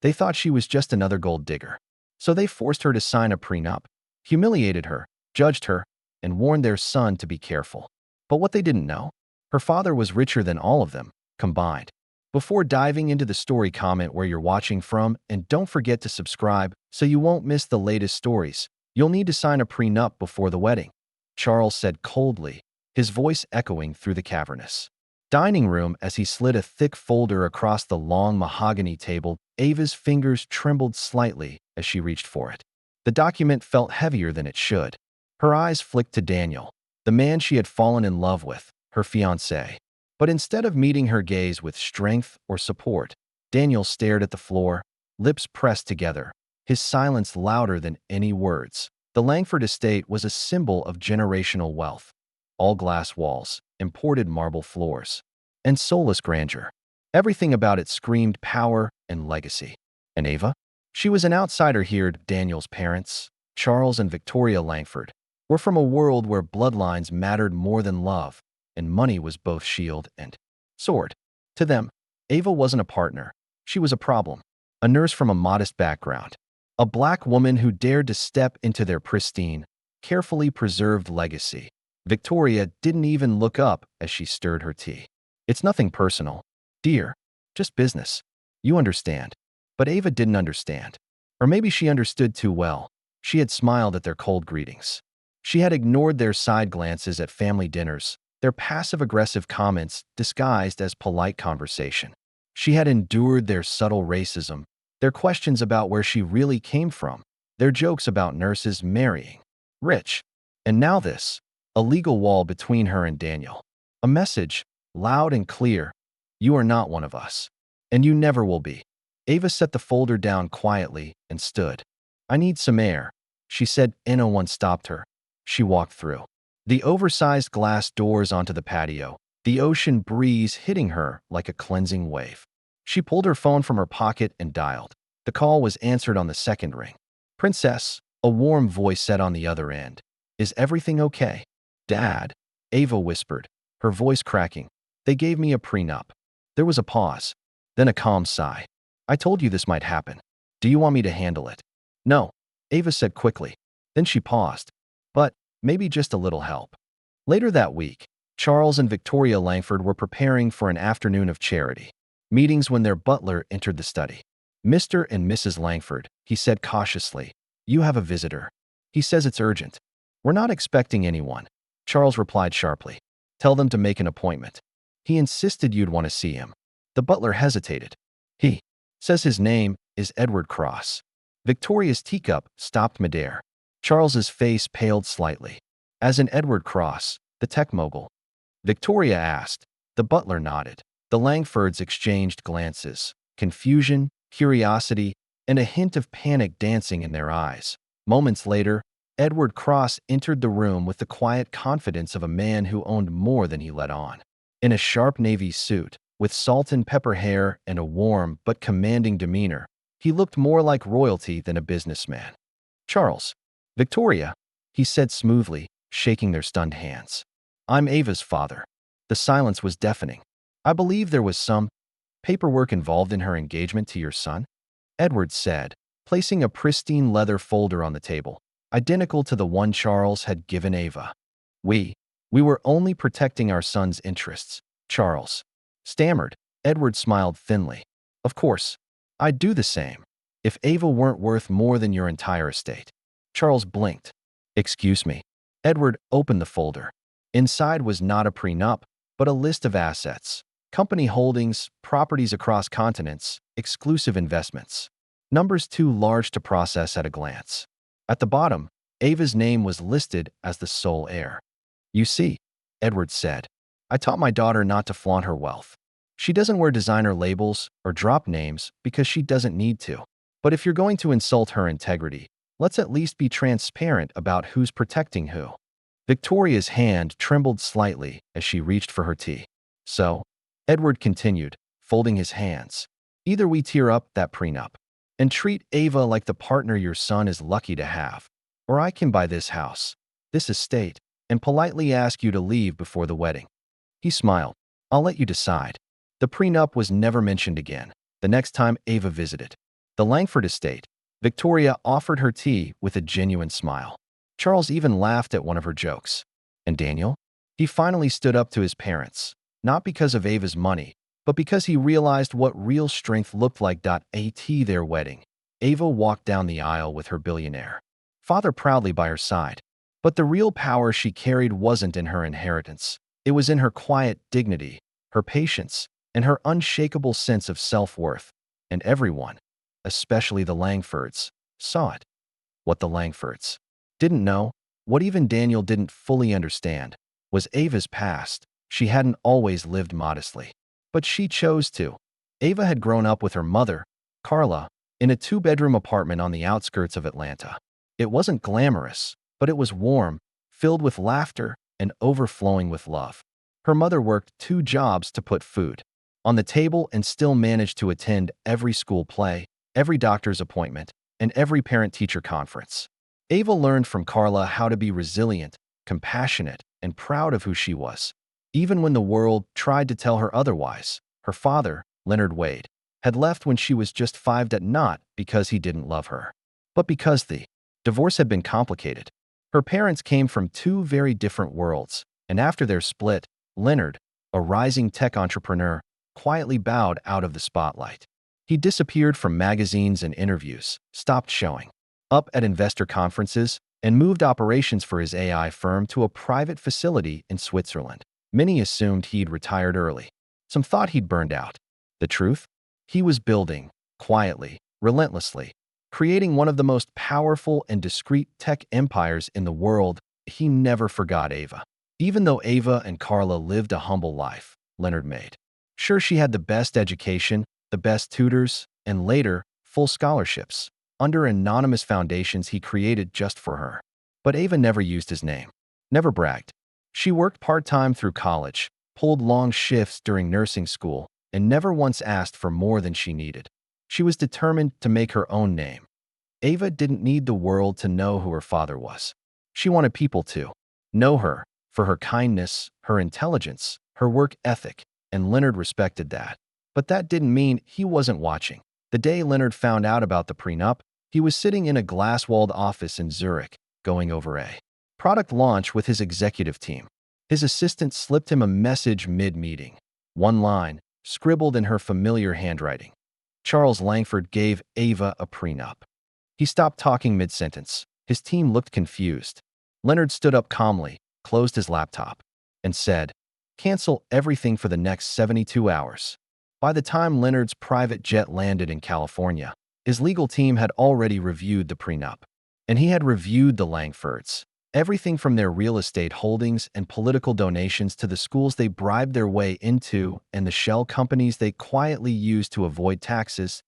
They thought she was just another gold digger. So they forced her to sign a prenup, humiliated her, judged her, and warned their son to be careful. But what they didn't know, her father was richer than all of them, combined. Before diving into the story, comment where you're watching from, and don't forget to subscribe so you won't miss the latest stories. You'll need to sign a prenup before the wedding, Charles said coldly, his voice echoing through the cavernous dining room as he slid a thick folder across the long mahogany table. Ava's fingers trembled slightly as she reached for it. The document felt heavier than it should. Her eyes flicked to Daniel, the man she had fallen in love with, her fiancé. But instead of meeting her gaze with strength or support, Daniel stared at the floor, lips pressed together, his silence louder than any words. The Langford estate was a symbol of generational wealth. All glass walls, imported marble floors, and soulless grandeur. Everything about it screamed power and legacy. And Ava? She was an outsider here. Daniel's parents, Charles and Victoria Langford, were from a world where bloodlines mattered more than love, and money was both shield and sword. To them, Ava wasn't a partner. She was a problem. A nurse from a modest background. A black woman who dared to step into their pristine, carefully preserved legacy. Victoria didn't even look up as she stirred her tea. It's nothing personal, dear. Just business. You understand. But Ava didn't understand. Or maybe she understood too well. She had smiled at their cold greetings. She had ignored their side glances at family dinners, their passive-aggressive comments disguised as polite conversation. She had endured their subtle racism, their questions about where she really came from, their jokes about nurses marrying rich. And now this, a legal wall between her and Daniel. A message, loud and clear: you are not one of us. And you never will be. Ava set the folder down quietly and stood. I need some air, she said. No one stopped her. She walked through the oversized glass doors onto the patio, the ocean breeze hitting her like a cleansing wave. She pulled her phone from her pocket and dialed. The call was answered on the second ring. Princess, a warm voice said on the other end. Is everything okay? Dad, Ava whispered, her voice cracking. They gave me a prenup. There was a pause, then a calm sigh. I told you this might happen. Do you want me to handle it? No, Ava said quickly. Then she paused. But maybe just a little help. Later that week, Charles and Victoria Langford were preparing for an afternoon of charity meetings when their butler entered the study. Mr. and Mrs. Langford, he said cautiously. You have a visitor. He says it's urgent. We're not expecting anyone, Charles replied sharply. Tell them to make an appointment. He insisted you'd want to see him. The butler hesitated. He says his name is Edward Cross. Victoria's teacup stopped midair. Charles's face paled slightly. As in Edward Cross, the tech mogul? Victoria asked. The butler nodded. The Langfords exchanged glances, confusion, curiosity, and a hint of panic dancing in their eyes. Moments later, Edward Cross entered the room with the quiet confidence of a man who owned more than he let on. In a sharp navy suit, with salt and pepper hair and a warm but commanding demeanor, he looked more like royalty than a businessman. Charles. Victoria, he said smoothly, shaking their stunned hands. I'm Ava's father. The silence was deafening. I believe there was some paperwork involved in her engagement to your son, Edward said, placing a pristine leather folder on the table, identical to the one Charles had given Ava. We were only protecting our son's interests, Charles stammered. Edward smiled thinly. Of course, I'd do the same, if Ava weren't worth more than your entire estate. Charles blinked. Excuse me. Edward opened the folder. Inside was not a prenup, but a list of assets, company holdings, properties across continents, exclusive investments. Numbers too large to process at a glance. At the bottom, Ava's name was listed as the sole heir. You see, Edward said, I taught my daughter not to flaunt her wealth. She doesn't wear designer labels or drop names because she doesn't need to. But if you're going to insult her integrity, let's at least be transparent about who's protecting who. Victoria's hand trembled slightly as she reached for her tea. So, Edward continued, folding his hands. Either we tear up that prenup and treat Ava like the partner your son is lucky to have, or I can buy this house, this estate, and politely ask you to leave before the wedding. He smiled. I'll let you decide. The prenup was never mentioned again the next time Ava visited. The Langford estate. Victoria offered her tea with a genuine smile. Charles even laughed at one of her jokes. And Daniel? He finally stood up to his parents, not because of Ava's money, but because he realized what real strength looked like. At their wedding, Ava walked down the aisle with her billionaire father proudly by her side. But the real power she carried wasn't in her inheritance. It was in her quiet dignity, her patience, and her unshakable sense of self-worth. And everyone, especially the Langfords, saw it. What the Langfords didn't know, what even Daniel didn't fully understand, was Ava's past. She hadn't always lived modestly. But she chose to. Ava had grown up with her mother, Carla, in a two-bedroom apartment on the outskirts of Atlanta. It wasn't glamorous, but it was warm, filled with laughter, and overflowing with love. Her mother worked 2 jobs to put food on the table and still managed to attend every school play, every doctor's appointment, and every parent-teacher conference. Ava learned from Carla how to be resilient, compassionate, and proud of who she was, even when the world tried to tell her otherwise. Her father, Leonard Wade, had left when she was just 5, not because he didn't love her, but because the divorce had been complicated. Her parents came from 2 very different worlds, and after their split, Leonard, a rising tech entrepreneur, quietly bowed out of the spotlight. He disappeared from magazines and interviews, stopped showing up at investor conferences, and moved operations for his AI firm to a private facility in Switzerland. Many assumed he'd retired early. Some thought he'd burned out. The truth? He was building, quietly, relentlessly, creating one of the most powerful and discreet tech empires in the world. He never forgot Ava. Even though Ava and Carla lived a humble life, Leonard made sure she had the best education, the best tutors, and later, full scholarships, under anonymous foundations he created just for her. But Ava never used his name, never bragged. She worked part-time through college, pulled long shifts during nursing school, and never once asked for more than she needed. She was determined to make her own name. Ava didn't need the world to know who her father was. She wanted people to know her for her kindness, her intelligence, her work ethic, and Leonard respected that. But that didn't mean he wasn't watching. The day Leonard found out about the prenup, he was sitting in a glass-walled office in Zurich, going over a product launch with his executive team. His assistant slipped him a message mid-meeting. One line, scribbled in her familiar handwriting. Charles Langford gave Ava a prenup. He stopped talking mid-sentence. His team looked confused. Leonard stood up calmly, closed his laptop, and said, "Cancel everything for the next 72 hours. By the time Leonard's private jet landed in California, his legal team had already reviewed the prenup. And he had reviewed the Langfords. Everything from their real estate holdings and political donations to the schools they bribed their way into and the shell companies they quietly used to avoid taxes.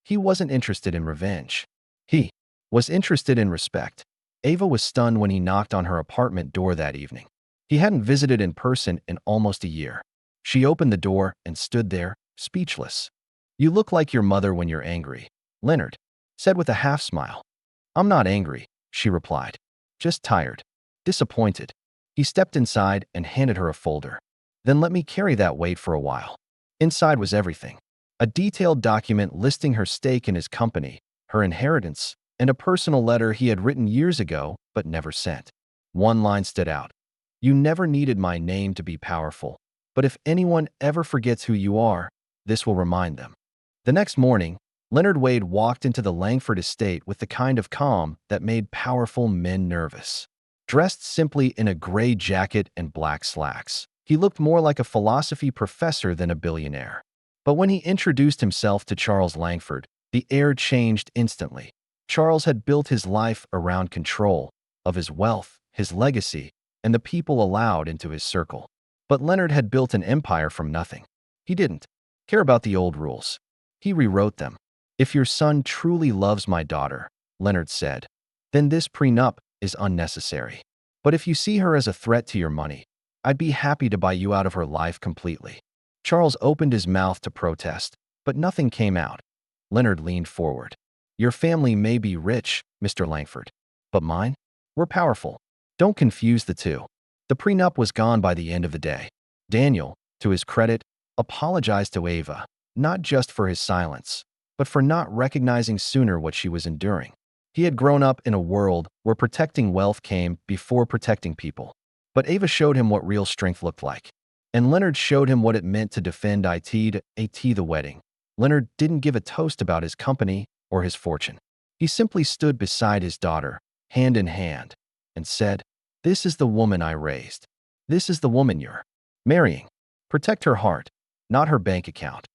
He wasn't interested in revenge. He was interested in respect. Ava was stunned when he knocked on her apartment door that evening. He hadn't visited in person in almost a year. She opened the door and stood there, speechless. "You look like your mother when you're angry," Leonard said with a half-smile. "I'm not angry," she replied. "Just tired. Disappointed." He stepped inside and handed her a folder. "Then let me carry that weight for a while." Inside was everything. A detailed document listing her stake in his company, her inheritance, and a personal letter he had written years ago but never sent. One line stood out. "You never needed my name to be powerful, but if anyone ever forgets who you are, this will remind them." The next morning, Leonard Wade walked into the Langford estate with the kind of calm that made powerful men nervous. Dressed simply in a gray jacket and black slacks, he looked more like a philosophy professor than a billionaire. But when he introduced himself to Charles Langford, the air changed instantly. Charles had built his life around control of his wealth, his legacy, and the people allowed into his circle. But Leonard had built an empire from nothing. He didn't care about the old rules. He rewrote them. "If your son truly loves my daughter," Leonard said, "then this prenup is unnecessary. But if you see her as a threat to your money, I'd be happy to buy you out of her life completely." Charles opened his mouth to protest, but nothing came out. Leonard leaned forward. "Your family may be rich, Mr. Langford, but mine? We're powerful. Don't confuse the two." The prenup was gone by the end of the day. Daniel, to his credit, apologized to Ava, not just for his silence, but for not recognizing sooner what she was enduring. He had grown up in a world where protecting wealth came before protecting people. But Ava showed him what real strength looked like. And Leonard showed him what it meant to defend the wedding. Leonard didn't give a toast about his company or his fortune. He simply stood beside his daughter, hand in hand, and said, "This is the woman I raised. This is the woman you're marrying. Protect her heart, not her bank account."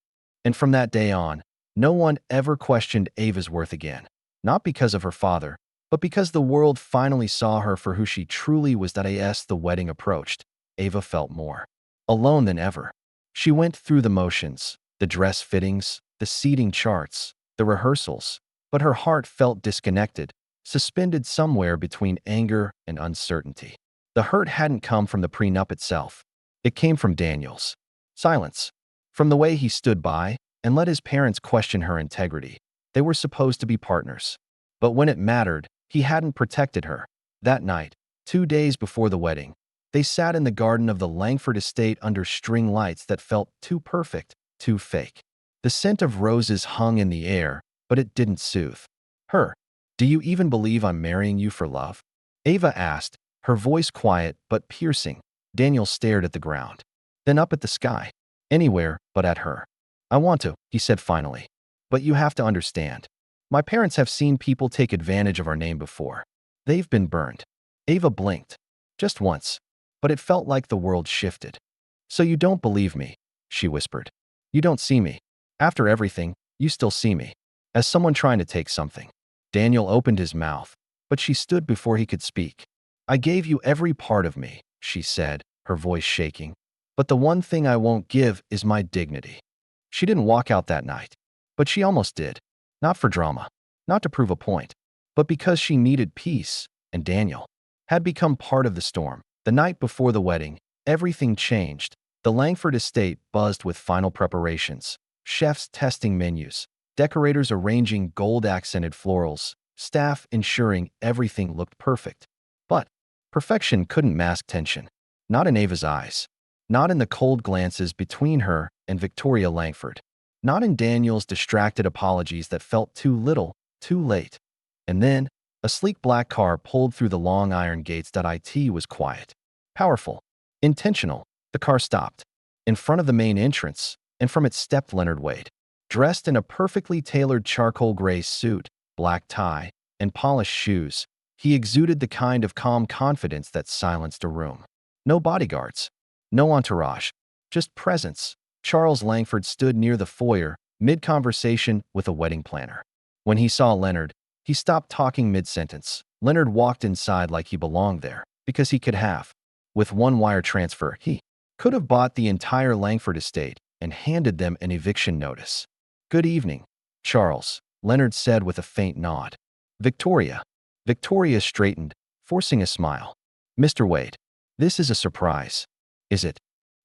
And from that day on, no one ever questioned Ava's worth again. Not because of her father, but because the world finally saw her for who she truly was. As the wedding approached, Ava felt more alone than ever. She went through the motions, the dress fittings, the seating charts, the rehearsals, but her heart felt disconnected, suspended somewhere between anger and uncertainty. The hurt hadn't come from the prenup itself. It came from Daniel's silence, from the way he stood by and let his parents question her integrity. They were supposed to be partners. But when it mattered, he hadn't protected her. That night, 2 days before the wedding, they sat in the garden of the Langford estate under string lights that felt too perfect, too fake. The scent of roses hung in the air, but it didn't soothe her. "Do you even believe I'm marrying you for love?" Ava asked, her voice quiet but piercing. Daniel stared at the ground, then up at the sky. "Anywhere but at her." "I want to," he said finally. "But you have to understand. My parents have seen people take advantage of our name before. They've been burned." Ava blinked. Just once. But it felt like the world shifted. "So you don't believe me," she whispered. "You don't see me. After everything, you still see me as someone trying to take something." Daniel opened his mouth, but she stood before he could speak. "I gave you every part of me," she said, her voice shaking. "But the one thing I won't give is my dignity." She didn't walk out that night, but she almost did. Not for drama, not to prove a point, but because she needed peace, and Daniel had become part of the storm. The night before the wedding, everything changed. The Langford estate buzzed with final preparations, chefs testing menus, decorators arranging gold-accented florals, staff ensuring everything looked perfect. But perfection couldn't mask tension. Not in Ava's eyes. Not in the cold glances between her and Victoria Langford. Not in Daniel's distracted apologies that felt too little, too late. And then, a sleek black car pulled through the long iron gates. It was quiet, powerful, intentional. The car stopped in front of the main entrance, and from it stepped Leonard Wade, dressed in a perfectly tailored charcoal gray suit, black tie, and polished shoes. He exuded the kind of calm confidence that silenced a room. No bodyguards, no entourage, just presence. Charles Langford stood near the foyer, mid-conversation with a wedding planner. When he saw Leonard, he stopped talking mid-sentence. Leonard walked inside like he belonged there, because he could have. With one wire transfer, he could have bought the entire Langford estate and handed them an eviction notice. "Good evening, Charles," Leonard said with a faint nod. "Victoria." Victoria straightened, forcing a smile. "Mr. Wade, this is a surprise, is it?"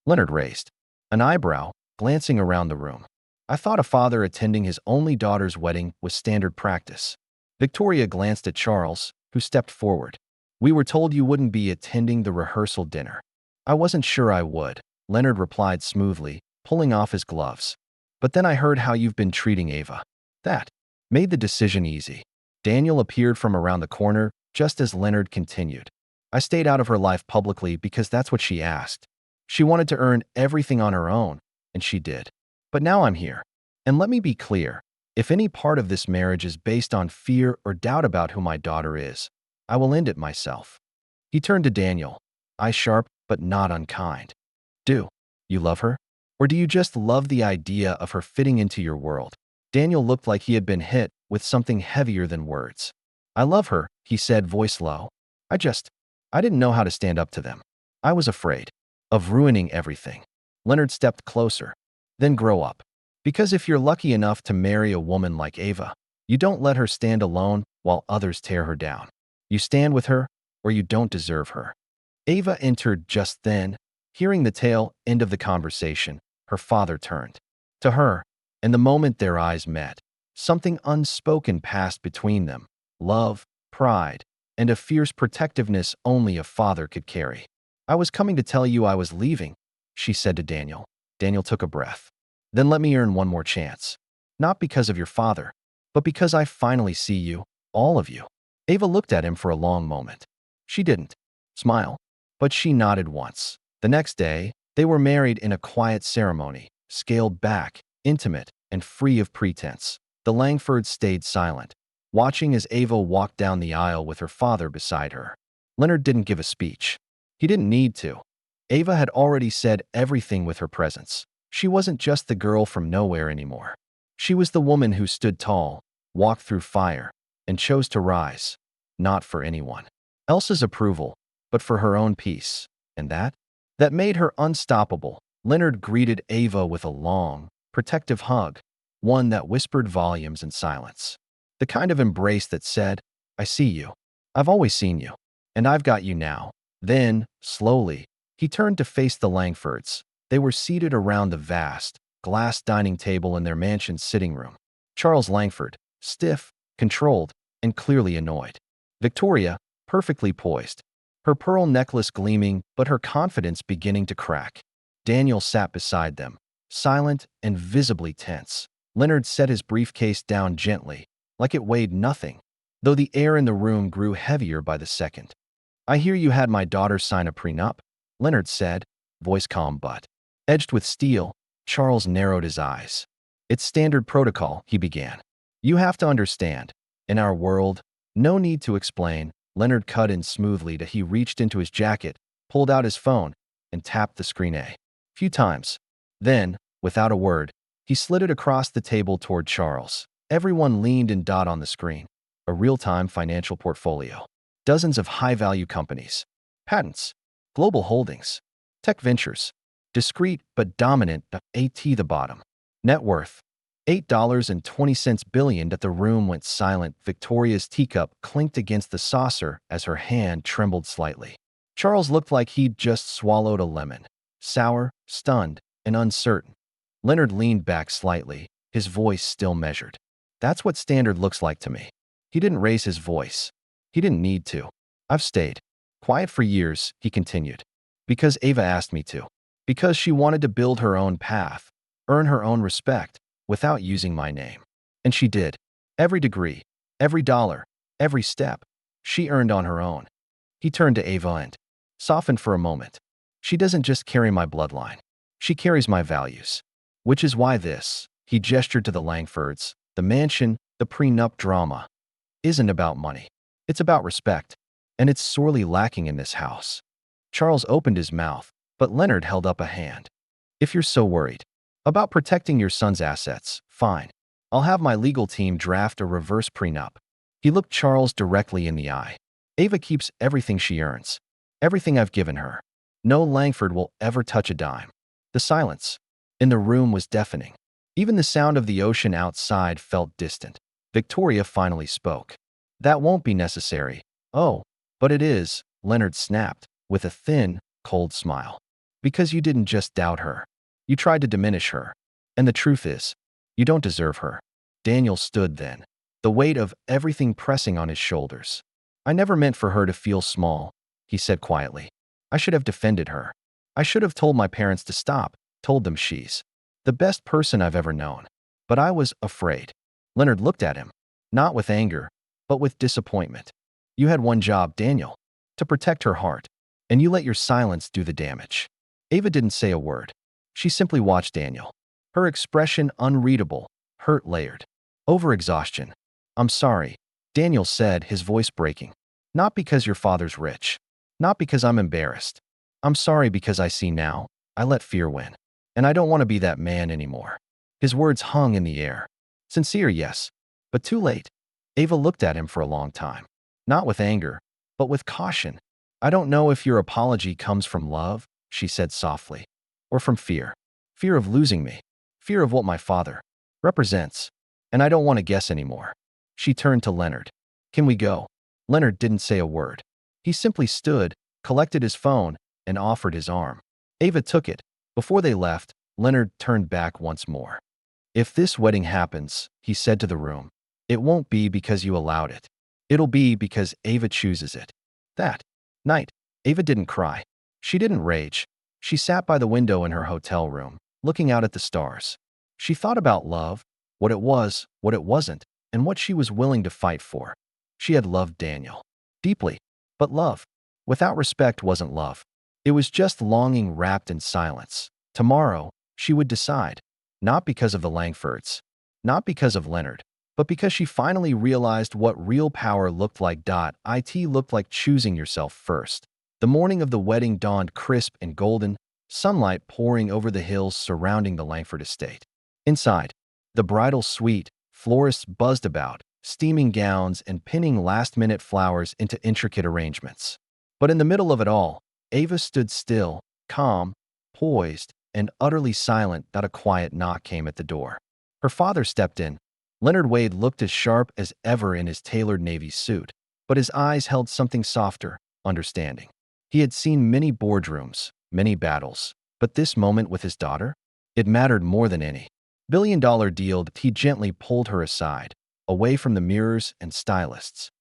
Leonard raised an eyebrow, glancing around the room. "I thought a father attending his only daughter's wedding was standard practice." Victoria glanced at Charles, who stepped forward. "We were told you wouldn't be attending the rehearsal dinner." "I wasn't sure I would," Leonard replied smoothly, pulling off his gloves. "But then I heard how you've been treating Ava. That made the decision easy." Daniel appeared from around the corner, just as Leonard continued. "I stayed out of her life publicly because that's what she asked. She wanted to earn everything on her own, and she did. But now I'm here. And let me be clear, if any part of this marriage is based on fear or doubt about who my daughter is, I will end it myself." He turned to Daniel, eyes sharp but not unkind. "Do you love her? Or do you just love the idea of her fitting into your world?" Daniel looked like he had been hit with something heavier than words. "I love her," he said, voice low. I didn't know how to stand up to them. I was afraid of ruining everything." Leonard stepped closer. "Then grow up. Because if you're lucky enough to marry a woman like Ava, you don't let her stand alone while others tear her down. You stand with her, or you don't deserve her." Ava entered just then. Hearing the tail end of the conversation, her father turned to her, and the moment their eyes met, something unspoken passed between them. Love, pride, and a fierce protectiveness only a father could carry. "I was coming to tell you I was leaving," she said to Daniel. Daniel took a breath. "Then let me earn one more chance." Not because of your father, but because I finally see you, all of you. Ava looked at him for a long moment. She didn't smile, but she nodded once. The next day, they were married in a quiet ceremony, scaled back, intimate, and free of pretense. The Langfords stayed silent, watching as Ava walked down the aisle with her father beside her. Leonard didn't give a speech. He didn't need to. Ava had already said everything with her presence. She wasn't just the girl from nowhere anymore. She was the woman who stood tall, walked through fire, and chose to rise, not for anyone else's approval, but for her own peace. And that made her unstoppable. Leonard greeted Ava with a long, protective hug, one that whispered volumes in silence. The kind of embrace that said, I see you. I've always seen you. And I've got you now. Then, slowly, he turned to face the Langfords. They were seated around the vast, glass dining table in their mansion's sitting room. Charles Langford, stiff, controlled, and clearly annoyed. Victoria, perfectly poised, her pearl necklace gleaming but her confidence beginning to crack. Daniel sat beside them, silent and visibly tense. Leonard set his briefcase down gently, like it weighed nothing, though the air in the room grew heavier by the second. I hear you had my daughter sign a prenup, Leonard said, voice calm but edged with steel. Charles narrowed his eyes. It's standard protocol, he began. You have to understand. In our world, no need to explain. Leonard cut in smoothly that he reached into his jacket, pulled out his phone, and tapped the screen a few times. Then, without a word, he slid it across the table toward Charles. Everyone leaned and dot on the screen. A real-time financial portfolio. Dozens of high-value companies. Patents. Global holdings. Tech ventures. Discreet but dominant, at the bottom. Net worth. $8.20 billion. That the room went silent. Victoria's teacup clinked against the saucer as her hand trembled slightly. Charles looked like he'd just swallowed a lemon. Sour, stunned, and uncertain. Leonard leaned back slightly, his voice still measured. That's what standard looks like to me. He didn't raise his voice. He didn't need to. I've stayed quiet for years, he continued. Because Ava asked me to. Because she wanted to build her own path, earn her own respect, without using my name. And she did. Every degree, every dollar, every step, she earned on her own. He turned to Ava and softened for a moment. She doesn't just carry my bloodline. She carries my values. Which is why this, he gestured to the Langfords, the mansion, the prenup drama, isn't about money. It's about respect. And it's sorely lacking in this house. Charles opened his mouth, but Leonard held up a hand. If you're so worried about protecting your son's assets, fine. I'll have my legal team draft a reverse prenup. He looked Charles directly in the eye. Ava keeps everything she earns. Everything I've given her. No Langford will ever touch a dime. The silence in the room was deafening. Even the sound of the ocean outside felt distant. Victoria finally spoke. That won't be necessary. Oh, but it is, Leonard snapped, with a thin, cold smile. Because you didn't just doubt her. You tried to diminish her. And the truth is, you don't deserve her. Daniel stood then, the weight of everything pressing on his shoulders. I never meant for her to feel small, he said quietly. I should have defended her. I should have told my parents to stop, told them she's the best person I've ever known. But I was afraid. Leonard looked at him, not with anger, but with disappointment. You had one job, Daniel, to protect her heart, and you let your silence do the damage. Ava didn't say a word. She simply watched Daniel. Her expression unreadable, hurt layered. Overexhaustion. I'm sorry, Daniel said, his voice breaking. Not because your father's rich. Not because I'm embarrassed. I'm sorry because I see now. I let fear win. And I don't want to be that man anymore. His words hung in the air. Sincere, yes, but too late. Ava looked at him for a long time. Not with anger, but with caution. I don't know if your apology comes from love, she said softly, or from fear. Fear of losing me. Fear of what my father represents. And I don't want to guess anymore. She turned to Leonard. Can we go? Leonard didn't say a word. He simply stood, collected his phone, and offered his arm. Ava took it. Before they left, Leonard turned back once more. If this wedding happens, he said to the room, it won't be because you allowed it. It'll be because Ava chooses it. That night, Ava didn't cry. She didn't rage. She sat by the window in her hotel room, looking out at the stars. She thought about love, what it was, what it wasn't, and what she was willing to fight for. She had loved Daniel deeply, but love without respect wasn't love. It was just longing wrapped in silence. Tomorrow, she would decide, not because of the Langfords, not because of Leonard, but because she finally realized what real power looked like. It looked like choosing yourself first. The morning of the wedding dawned crisp and golden, sunlight pouring over the hills surrounding the Langford estate. Inside, the bridal suite, florists buzzed about, steaming gowns and pinning last-minute flowers into intricate arrangements. But in the middle of it all, Ava stood still, calm, poised, and utterly silent. A quiet knock came at the door. Her father stepped in. Leonard Wade looked as sharp as ever in his tailored navy suit, but his eyes held something softer, understanding. He had seen many boardrooms, many battles, but this moment with his daughter? It mattered more than any. $1 billion deal. He gently pulled her aside, away from the mirrors and stylists.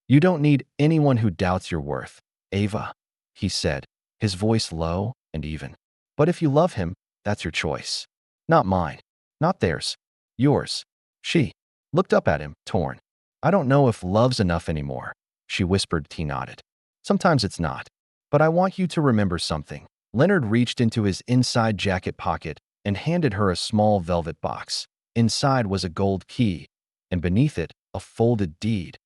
You don't need anyone who doubts your worth, Ava, he said, his voice low and even. But if you love him, that's your choice. Not mine. Not theirs. Yours. She looked up at him, torn. I don't know if love's enough anymore, she whispered. He nodded. Sometimes it's not. But I want you to remember something. Leonard reached into his inside jacket pocket and handed her a small velvet box. Inside was a gold key, and beneath it, a folded deed.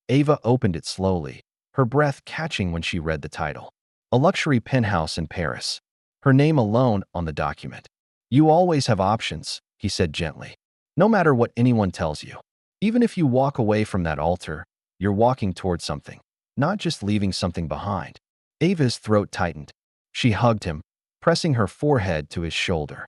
Ava opened it slowly, her breath catching when she read the title. A luxury penthouse in Paris. Her name alone on the document. You always have options, he said gently. No matter what anyone tells you. Even if you walk away from that altar, you're walking toward something, not just leaving something behind. Ava's throat tightened. She hugged him, pressing her forehead to his shoulder.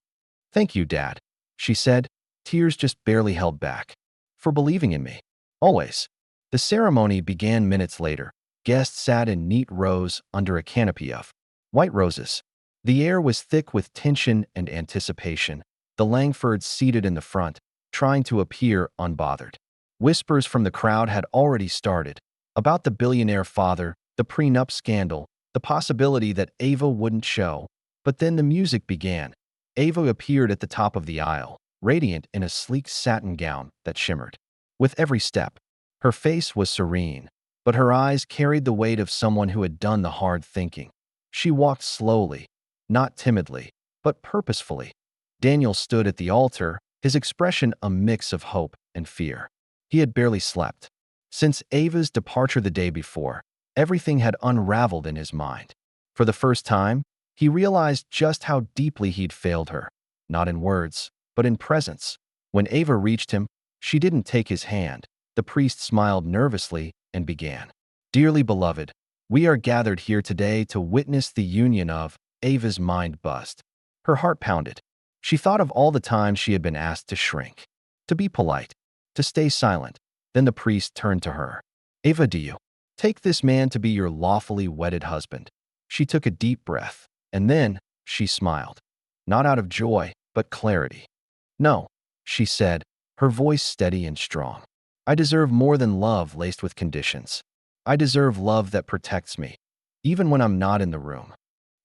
Thank you, Dad, she said, tears just barely held back. For believing in me. Always. The ceremony began minutes later. Guests sat in neat rows under a canopy of white roses. The air was thick with tension and anticipation. The Langfords seated in the front, trying to appear unbothered. Whispers from the crowd had already started about the billionaire father, the prenup scandal, the possibility that Ava wouldn't show. But then the music began. Ava appeared at the top of the aisle, radiant in a sleek satin gown that shimmered. With every step, her face was serene, but her eyes carried the weight of someone who had done the hard thinking. She walked slowly, not timidly, but purposefully. Daniel stood at the altar, his expression a mix of hope and fear. He had barely slept. Since Ava's departure the day before, everything had unraveled in his mind. For the first time, he realized just how deeply he'd failed her, not in words, but in presence. When Ava reached him, she didn't take his hand. The priest smiled nervously and began. Dearly beloved, we are gathered here today to witness the union of. Ava's mind buzzed. Her heart pounded. She thought of all the times she had been asked to shrink, to be polite, to stay silent. Then the priest turned to her. Ava, do you take this man to be your lawfully wedded husband? She took a deep breath, and then she smiled. Not out of joy, but clarity. No, she said, her voice steady and strong. I deserve more than love laced with conditions. I deserve love that protects me, even when I'm not in the room.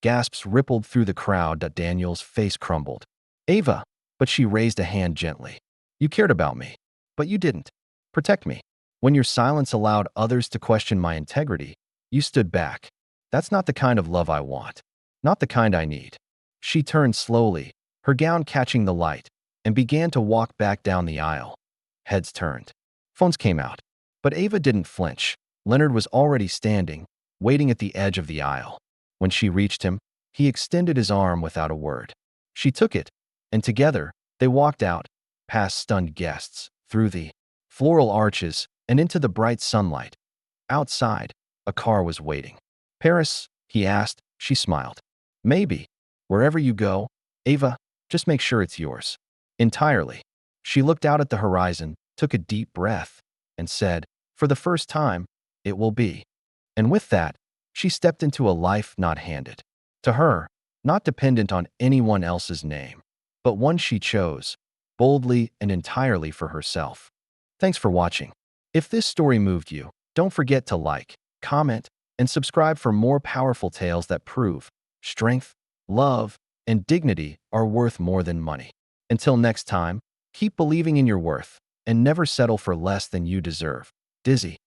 Gasps rippled through the crowd. Daniel's face crumbled. Ava, but she raised a hand gently. You cared about me, but you didn't protect me. When your silence allowed others to question my integrity, you stood back. That's not the kind of love I want. Not the kind I need. She turned slowly, her gown catching the light, and began to walk back down the aisle. Heads turned. Phones came out. But Ava didn't flinch. Leonard was already standing, waiting at the edge of the aisle. When she reached him, he extended his arm without a word. She took it, and together, they walked out, past stunned guests, through the floral arches, and into the bright sunlight. Outside, a car was waiting. Paris? He asked. She smiled. Maybe. Wherever you go, Ava, just make sure it's yours. Entirely. She looked out at the horizon, took a deep breath, and said, for the first time, it will be. And with that, she stepped into a life not handed to her, not dependent on anyone else's name, but one she chose, boldly and entirely for herself. Thanks for watching. If this story moved you, don't forget to like, comment, and subscribe for more powerful tales that prove strength, love, and dignity are worth more than money. Until next time, Keep believing in your worth and never settle for less than you deserve. Dizzy.